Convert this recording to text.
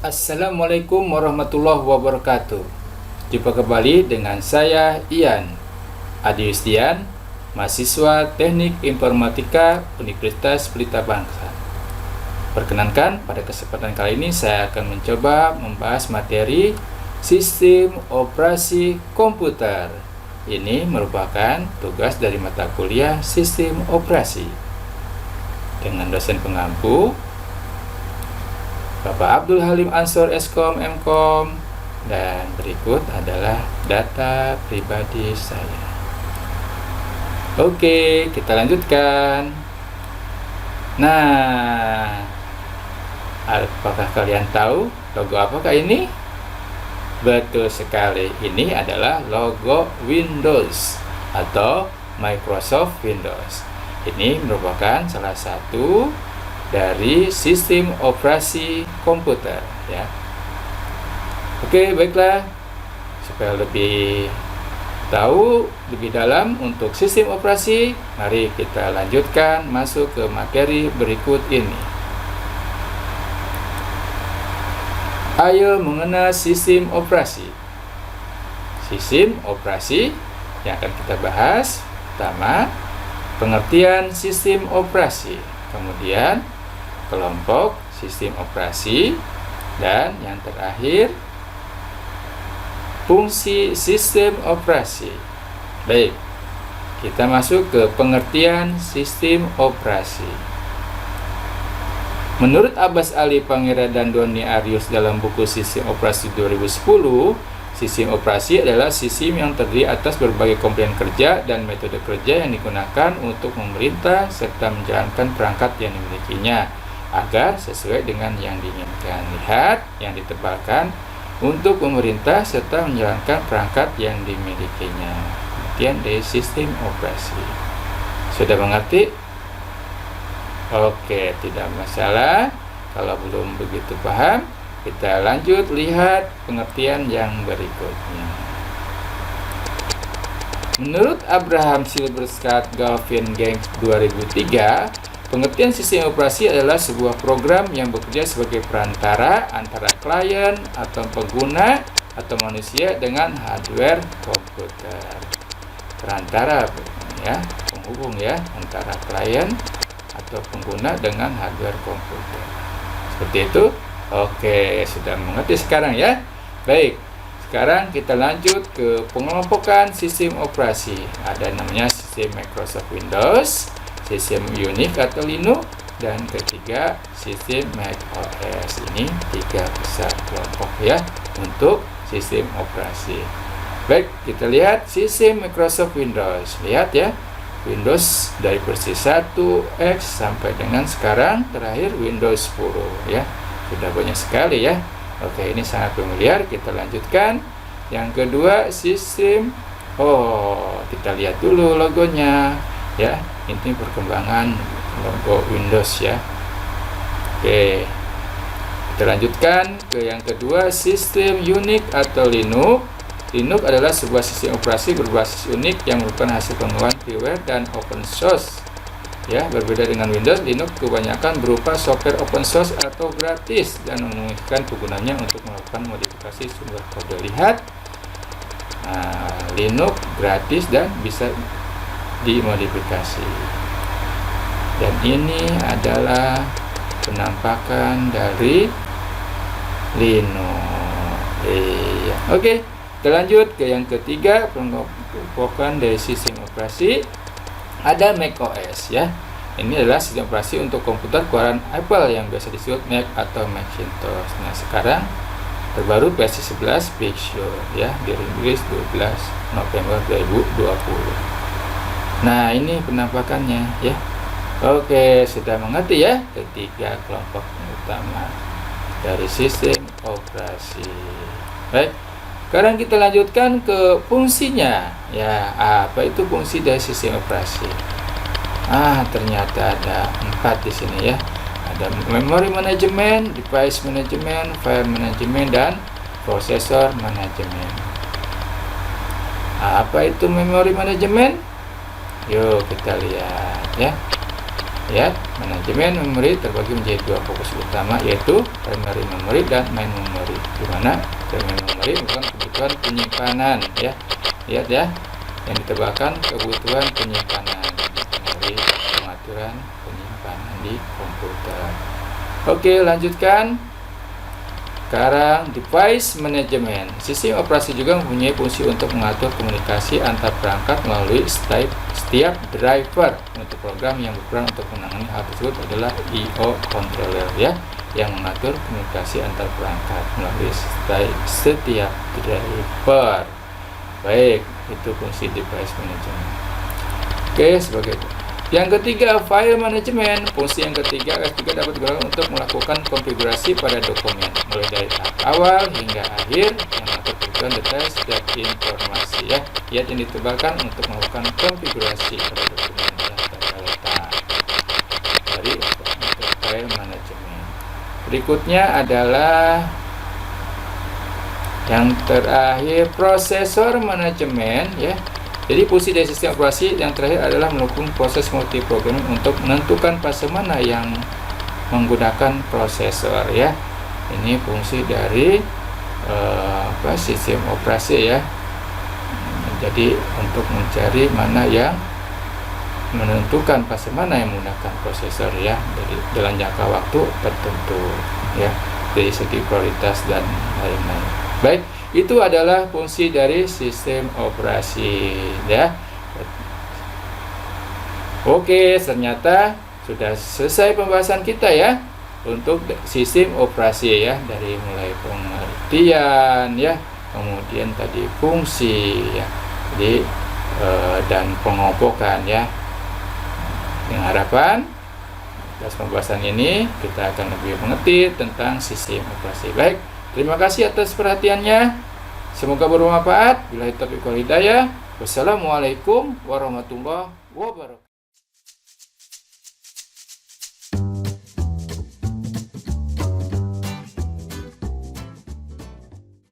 Assalamualaikum warahmatullahi wabarakatuh. Jumpa kembali dengan saya Ian Adi Yustian, mahasiswa Teknik Informatika Universitas Pelita Bangsa. Perkenankan, pada kesempatan kali ini saya akan mencoba membahas materi sistem operasi komputer. Ini merupakan tugas dari mata kuliah sistem operasi dengan dosen pengampu Bapak Abdul Halim Ansor Eskom Mkom, dan berikut adalah data pribadi saya. Oke, kita lanjutkan. Nah, apakah kalian tahu logo apakah ini? Betul sekali, ini adalah logo Windows atau Microsoft Windows. Ini merupakan salah satu dari sistem operasi komputer, ya. Oke, baiklah. Supaya lebih tahu lebih dalam untuk sistem operasi, mari kita lanjutkan masuk ke materi berikut ini. Ayo mengenal sistem operasi. Sistem operasi yang akan kita bahas, pertama, pengertian sistem operasi, kemudian kelompok sistem operasi, dan yang terakhir fungsi sistem operasi. Baik, kita masuk ke pengertian sistem operasi. Menurut Abbas Ali Pangeran dan Doni Arius dalam buku Sistem Operasi 2010, sistem operasi adalah sistem yang terdiri atas berbagai komponen kerja dan metode kerja yang digunakan untuk memerintah serta menjalankan perangkat yang dimilikinya agar sesuai dengan yang diinginkan. Lihat yang ditebalkan untuk memerintah serta menjalankan perangkat yang dimilikinya. Kemudian dari sistem operasi. Sudah mengerti? Oke, tidak masalah. Kalau belum begitu paham, kita lanjut lihat pengertian yang berikutnya. Menurut Abraham Silberstadt Galvin Gengs 2003, pengertian sistem operasi adalah sebuah program yang bekerja sebagai perantara antara klien atau pengguna atau manusia dengan hardware komputer. Perantara, ya, penghubung ya antara klien atau pengguna dengan hardware komputer. Seperti itu. Oke, sudah mengerti sekarang ya. Baik, sekarang kita lanjut ke pengelompokan sistem operasi. Ada namanya sistem Microsoft Windows, sistem Unix atau Linux, dan ketiga sistem macOS. Ini tiga besar kelompok ya untuk sistem operasi. Baik, kita lihat sistem Microsoft Windows. Lihat ya, Windows dari versi 1X sampai dengan sekarang terakhir Windows 10 ya. Sudah banyak sekali ya. Oke, ini sangat familiar. Kita lanjutkan. Yang kedua, sistem. Kita lihat dulu logonya ya. Ini perkembangan logo Windows ya. Oke, kita lanjutkan ke yang kedua, sistem Unix atau Linux. Linux adalah sebuah sistem operasi berbasis Unix yang merupakan hasil pengembangan freeware dan open source. Ya, berbeda dengan Windows, Linux kebanyakan berupa software open source atau gratis dan memungkinkan penggunanya untuk melakukan modifikasi sumber kode. Lihat, Linux gratis dan bisa dimodifikasi. Dan ini adalah penampakan dari Linux. Oke, kita lanjut ke yang ketiga, pengelompokan dari sistem operasi. Ada macOS ya. Ini adalah sistem operasi untuk komputer keluaran Apple yang biasa disebut Mac atau Macintosh. Nah, sekarang terbaru versi 11 Big Sur ya, dirilis 12 November 2020. Nah, ini penampakannya ya. Oke, sudah mengerti ya ketiga kelompok utama dari sistem operasi. Baik, sekarang kita lanjutkan ke fungsinya. Ya, apa itu fungsi dari sistem operasi? Ternyata ada 4 di sini ya. Ada memory management, device management, file management, dan processor management. Apa itu memory management? Yuk kita lihat ya. Ya, manajemen memori terbagi menjadi dua fokus utama, yaitu primary memory dan main memory. Di mana primary memory merupakan kebutuhan penyimpanan, ya. Lihat ya, yang ditebalkan kebutuhan penyimpanan, memori pengaturan penyimpanan di komputer. Oke, lanjutkan. Sekarang device management. Sistem operasi juga mempunyai fungsi untuk mengatur komunikasi antar perangkat melalui setiap driver. Untuk program yang berperan untuk menangani hal tersebut adalah I/O controller, ya, yang mengatur komunikasi antar perangkat melalui setiap driver. Baik, itu fungsi device management. Oke, sebagai yang ketiga, file management. Fungsi yang ketiga, S3 dapat digunakan untuk melakukan konfigurasi pada dokumen, mulai dari tahap awal hingga akhir, yang mengatur kebutuhan detail setiap informasi, ya. Lihat yang ditebalkan untuk melakukan konfigurasi pada dokumen data dari untuk file management. Berikutnya adalah yang terakhir, prosesor manajemen, ya. Jadi fungsi dari sistem operasi yang terakhir adalah mendukung proses multiprogramming untuk menentukan fase mana yang menggunakan prosesor, ya. Ini fungsi dari sistem operasi, ya. Jadi untuk mencari mana yang menentukan fase mana yang menggunakan prosesor, ya. Jadi dalam jangka waktu tertentu, ya. Dari segi prioritas dan lain-lain. Baik, itu adalah fungsi dari sistem operasi, ya. Oke, ternyata sudah selesai pembahasan kita, ya, untuk sistem operasi, ya, dari mulai pengertian, ya, kemudian tadi fungsi, ya, jadi dan pengompokan, ya. Dengan harapan atas pembahasan ini kita akan lebih mengerti tentang sistem operasi. Baik, terima kasih atas perhatiannya. Semoga bermanfaat. Billahi taufiq wal hidayah. Wassalamualaikum warahmatullahi wabarakatuh.